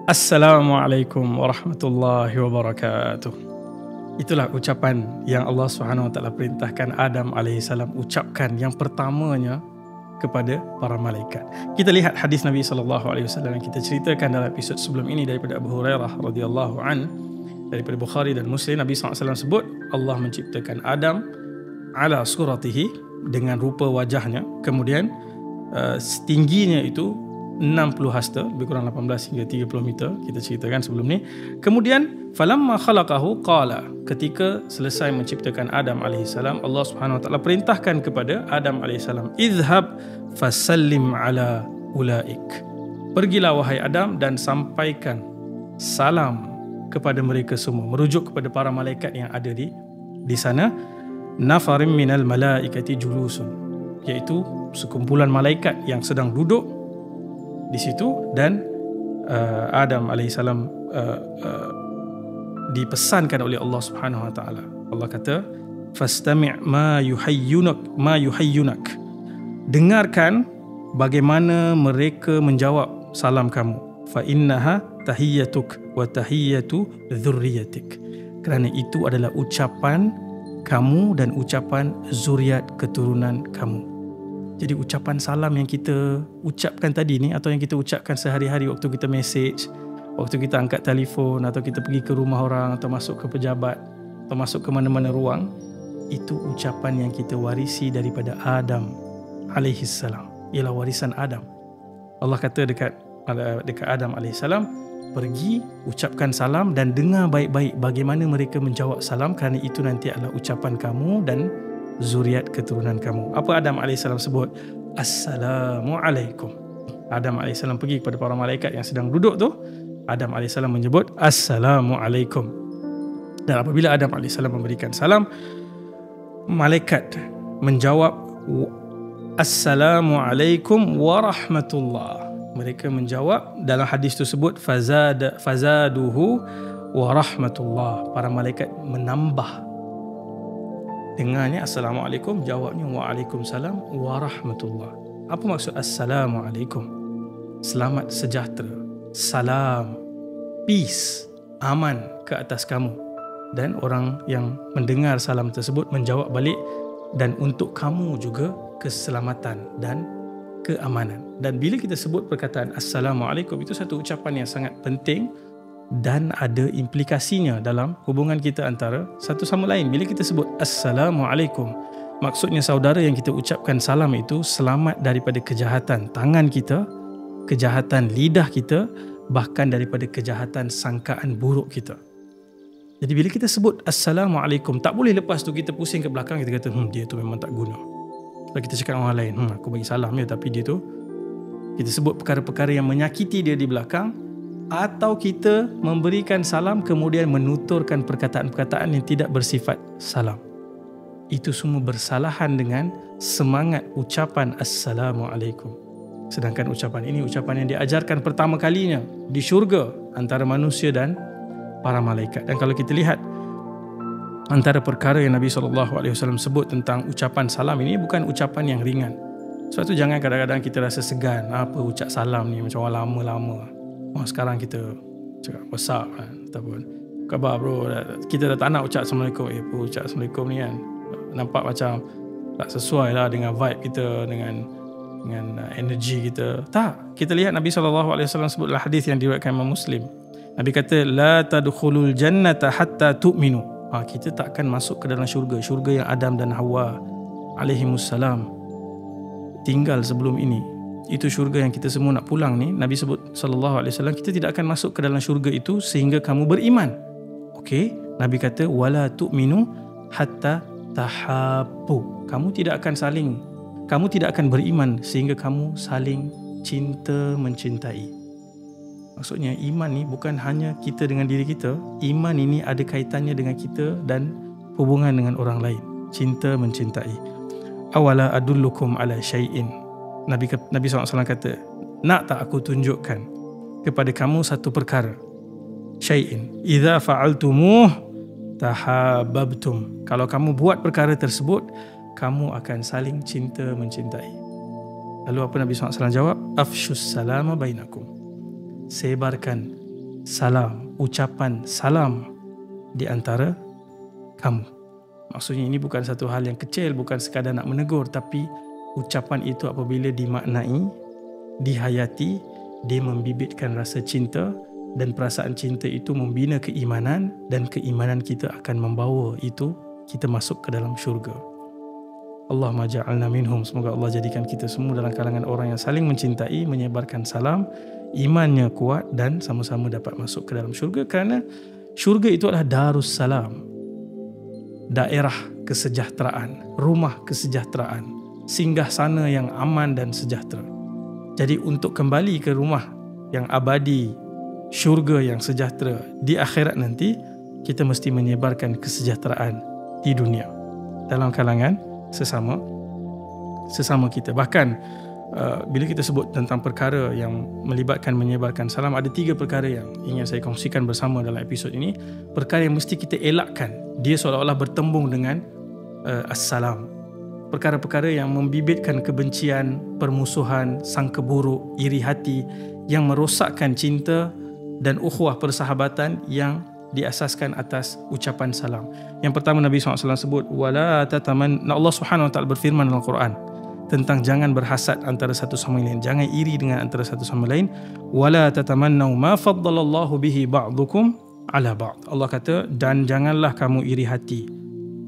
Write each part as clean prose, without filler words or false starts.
Assalamualaikum warahmatullahi wabarakatuh. Itulah ucapan yang Allah SWT perintahkan Adam AS ucapkan yang pertamanya kepada para malaikat. Kita lihat hadis Nabi SAW yang kita ceritakan dalam episod sebelum ini daripada Abu Hurairah radhiyallahu an, daripada Bukhari dan Muslim. Nabi SAW sebut Allah menciptakan Adam ala suratihi, dengan rupa wajahnya, kemudian tingginya itu 60 hasta, lebih kurang 18 hingga 30 meter, kita ceritakan sebelum ni. Kemudian falamma khalaqahu qala, ketika selesai menciptakan Adam AS, Allah Subhanahu Wa Taala perintahkan kepada Adam AS, idhhab fasallim ala ulaik, pergilah wahai Adam dan sampaikan salam kepada mereka semua, merujuk kepada para malaikat yang ada di sana. Nafarim minal malaikati julusun, iaitu sekumpulan malaikat yang sedang duduk di situ, dan Adam AS dipesankan oleh Allah Subhanahu Wa Taala. Allah kata, fastami' ma yuhayyunak, dengarkan bagaimana mereka menjawab salam kamu. Fa innaha tahiyyatuk wa tahiyyatu dzurriyyatik, kerana itu adalah ucapan kamu dan ucapan zuriat keturunan kamu. Jadi ucapan salam yang kita ucapkan tadi ni, atau yang kita ucapkan sehari-hari waktu kita message, waktu kita angkat telefon, atau kita pergi ke rumah orang, atau masuk ke pejabat, atau masuk ke mana-mana ruang, itu ucapan yang kita warisi daripada Adam alaihissalam. Ialah warisan Adam. Allah kata dekat Adam alaihissalam, pergi ucapkan salam dan dengar baik-baik bagaimana mereka menjawab salam, kerana itu nanti adalah ucapan kamu dan zuriat keturunan kamu. Apa Adam AS sebut? Assalamualaikum. Adam AS pergi kepada para malaikat yang sedang duduk tu. Adam AS menyebut Assalamualaikum. Dan apabila Adam AS memberikan salam, malaikat menjawab Assalamualaikum warahmatullah. Mereka menjawab, dalam hadis tersebut fazaduhu warahmatullah. Para malaikat menambah, dengarnya Assalamualaikum, jawabnya Waalaikumsalam warahmatullah. Apa maksud Assalamualaikum? Selamat sejahtera, salam, peace, aman ke atas kamu. Dan orang yang mendengar salam tersebut menjawab balik, dan untuk kamu juga keselamatan dan keamanan. Dan bila kita sebut perkataan Assalamualaikum, itu satu ucapan yang sangat penting dan ada implikasinya dalam hubungan kita antara satu sama lain. Bila kita sebut Assalamualaikum, maksudnya saudara yang kita ucapkan salam itu selamat daripada kejahatan tangan kita, kejahatan lidah kita, bahkan daripada kejahatan sangkaan buruk kita. Jadi bila kita sebut Assalamualaikum, tak boleh lepas tu kita pusing ke belakang, kita kata dia tu memang tak guna. Kalau kita cakap orang lain, aku bagi salam ya, tapi dia tu, kita sebut perkara-perkara yang menyakiti dia di belakang, atau kita memberikan salam kemudian menuturkan perkataan-perkataan yang tidak bersifat salam. Itu semua bersalahan dengan semangat ucapan Assalamualaikum. Sedangkan ucapan ini ucapan yang diajarkan pertama kalinya di syurga antara manusia dan para malaikat. Dan kalau kita lihat antara perkara yang Nabi SAW sebut tentang ucapan salam ini, bukan ucapan yang ringan. Sebab tu jangan kadang-kadang kita rasa segan, apa ucap salam ni macam orang lama-lama. Sekarang kita cakap besar kan, ataupun khabar bro, kita dah tak nak ucap Assalamualaikum. Ucap Assalamualaikum ni kan nampak macam tak sesuai lah dengan vibe kita, dengan energi kita. Tak, kita lihat Nabi SAW sebut dalam hadis yang diriwayatkan Imam Muslim. Nabi kata la tadkhulul jannata hatta tu'minu. Kita tak akan masuk ke dalam syurga yang Adam dan Hawa alaihimussalam tinggal sebelum ini. Itu syurga yang kita semua nak pulang ni. Nabi sebut SAW, kita tidak akan masuk ke dalam syurga itu sehingga kamu beriman. Okey, Nabi kata wala tu'minu hatta tahabbu. Kamu tidak akan beriman sehingga kamu saling cinta mencintai. Maksudnya iman ni bukan hanya kita dengan diri kita. Iman ini ada kaitannya dengan kita dan hubungan dengan orang lain. Cinta mencintai. Awala adullukum ala syai'in. Nabi SAW kata, nak tak aku tunjukkan kepada kamu satu perkara, syai'in idza fa'altumuh tahabbabtum. Kalau kamu buat perkara tersebut, kamu akan saling cinta mencintai. Lalu apa Nabi SAW jawab? Afshus salama bainakum. Sebarkan salam, ucapan salam di antara kamu. Maksudnya ini bukan satu hal yang kecil, bukan sekadar nak menegur, tapi ucapan itu apabila dimaknai, dihayati, dia membibitkan rasa cinta, dan perasaan cinta itu membina keimanan, dan keimanan kita akan membawa itu kita masuk ke dalam syurga. Allahumma ja'alna minhum. Semoga Allah jadikan kita semua dalam kalangan orang yang saling mencintai, menyebarkan salam, imannya kuat dan sama-sama dapat masuk ke dalam syurga, kerana syurga itu adalah Darus Salam, daerah kesejahteraan, rumah kesejahteraan, singgah sana yang aman dan sejahtera. Jadi untuk kembali ke rumah yang abadi, syurga yang sejahtera di akhirat nanti, kita mesti menyebarkan kesejahteraan di dunia dalam kalangan sesama kita. Bahkan bila kita sebut tentang perkara yang melibatkan menyebarkan salam, ada 3 perkara yang ingin saya kongsikan bersama dalam episod ini. Perkara yang mesti kita elakkan, dia seolah-olah bertembung dengan assalam. Perkara-perkara yang membibitkan kebencian, permusuhan, sangka buruk, iri hati, yang merosakkan cinta dan ukhuwah persahabatan yang diasaskan atas ucapan salam. Yang pertama, Nabi SAW sebut, wala tatamanna. Allah Subhanahu Wa Taala berfirman dalam Quran tentang jangan berhasad antara satu sama lain, jangan iri dengan antara satu sama lain. Wala tatamannau ma faddalallahu bihi ba'dukum ala ba'd. Allah kata, dan janganlah kamu iri hati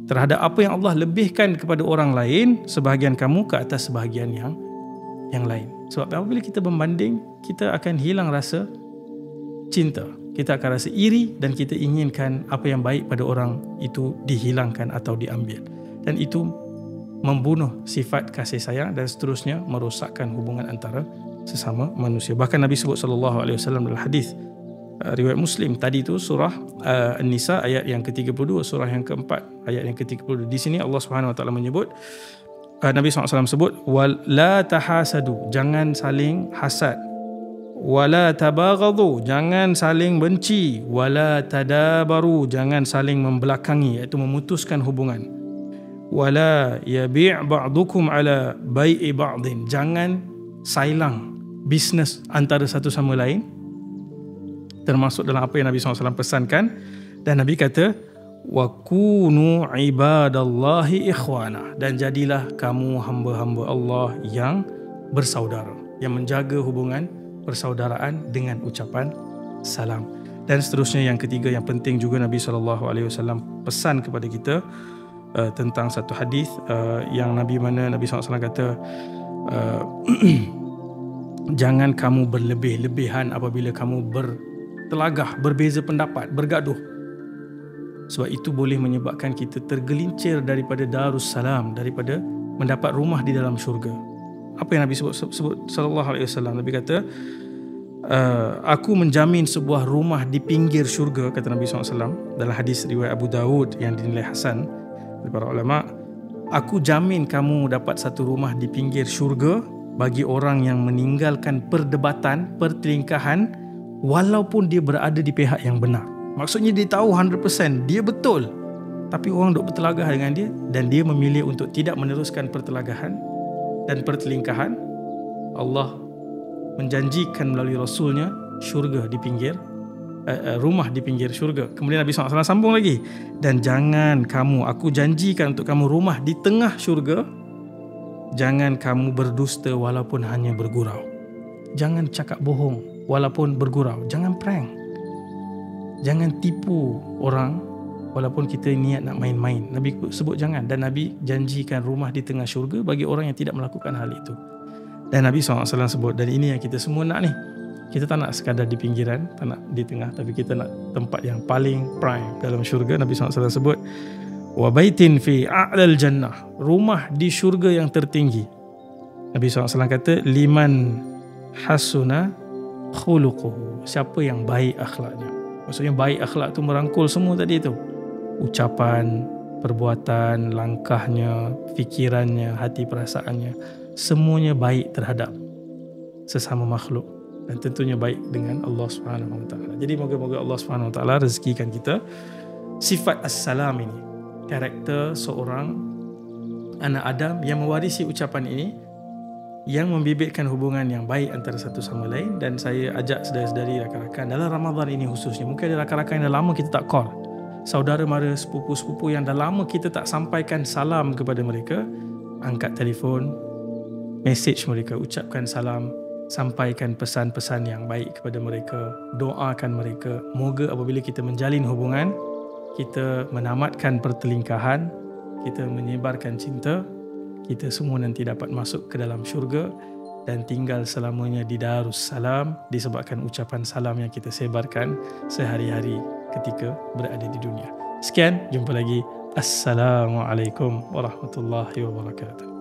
terhadap apa yang Allah lebihkan kepada orang lain, sebahagian kamu ke atas sebahagian yang lain. Sebab apabila kita membanding, kita akan hilang rasa cinta, kita akan rasa iri, dan kita inginkan apa yang baik pada orang itu dihilangkan atau diambil, dan itu membunuh sifat kasih sayang dan seterusnya merosakkan hubungan antara sesama manusia. Bahkan Nabi sebut SAW dalam hadis riwayat Muslim, tadi itu surah An-Nisa ayat yang ke-32, surah yang keempat ayat yang ke-32. Di sini Allah Subhanahu Wa Taala menyebut, Nabi SAW sebut, wala tahasadu, jangan saling hasad, wala tabaghadu, jangan saling benci, wala tadabaru, jangan saling membelakangi, iaitu memutuskan hubungan, wala yabi' ba'dukum ala bai'i ba'din, jangan sailang bisnes antara satu sama lain, termasuk dalam apa yang Nabi SAW pesankan. Dan Nabi kata, wa kunu ibadallahi ikhwana, dan jadilah kamu hamba-hamba Allah yang bersaudara, yang menjaga hubungan persaudaraan dengan ucapan salam. Dan seterusnya, yang ketiga yang penting juga, Nabi SAW pesan kepada kita tentang satu hadis yang Nabi SAW kata, jangan kamu berlebih-lebihan apabila kamu bertelagah, berbeza pendapat, bergaduh, sebab itu boleh menyebabkan kita tergelincir daripada Darus Salam, daripada mendapat rumah di dalam syurga. Apa yang Nabi sebut sallallahu alaihi wasallam? Nabi kata, aku menjamin sebuah rumah di pinggir syurga, kata Nabi SAW dalam hadis riwayat Abu Dawud yang dinilai hasan oleh para ulama. Aku jamin kamu dapat satu rumah di pinggir syurga bagi orang yang meninggalkan perdebatan, pertelingkahan, walaupun dia berada di pihak yang benar. Maksudnya dia tahu 100% dia betul, tapi orang duk bertelagah dengan dia, dan dia memilih untuk tidak meneruskan pertelagahan dan pertelingkahan. Allah menjanjikan melalui Rasulnya syurga di pinggir, rumah di pinggir syurga. Kemudian Nabi SAW sambung lagi, dan jangan kamu, aku janjikan untuk kamu rumah di tengah syurga. Jangan kamu berdusta walaupun hanya bergurau. Jangan cakap bohong walaupun bergurau. Jangan prank. Jangan tipu orang walaupun kita niat nak main-main. Nabi sebut jangan, dan Nabi janjikan rumah di tengah syurga bagi orang yang tidak melakukan hal itu. Dan Nabi SAW sebut, dan ini yang kita semua nak ni. Kita tak nak sekadar di pinggiran, tak nak di tengah, tapi kita nak tempat yang paling prime dalam syurga. Nabi SAW sebut, wa baitin fi a'lal jannah, rumah di syurga yang tertinggi. Nabi SAW kata, liman hasuna khuluquhu, siapa yang baik akhlaknya. Maksudnya baik akhlak tu merangkul semua tadi tu, ucapan, perbuatan, langkahnya, fikirannya, hati perasaannya, semuanya baik terhadap sesama makhluk, dan tentunya baik dengan Allah Subhanahu Wa Taala. Jadi moga-moga Allah Subhanahu Wa Taala rezekikan kita sifat as-salam ini, karakter seorang anak Adam yang mewarisi ucapan ini, yang membibitkan hubungan yang baik antara satu sama lain. Dan saya ajak saudara-saudari, rakan-rakan, dalam Ramadan ini khususnya, mungkin ada rakan-rakan yang dah lama kita tak call, saudara mara, sepupu-sepupu yang dah lama kita tak sampaikan salam kepada mereka. Angkat telefon, message mereka, ucapkan salam, sampaikan pesan-pesan yang baik kepada mereka, doakan mereka. Moga apabila kita menjalin hubungan, kita menamatkan pertelingkahan, kita menyebarkan cinta, kita semua nanti dapat masuk ke dalam syurga dan tinggal selamanya di Darussalam disebabkan ucapan salam yang kita sebarkan sehari-hari ketika berada di dunia. Sekian, jumpa lagi. Assalamualaikum warahmatullahi wabarakatuh.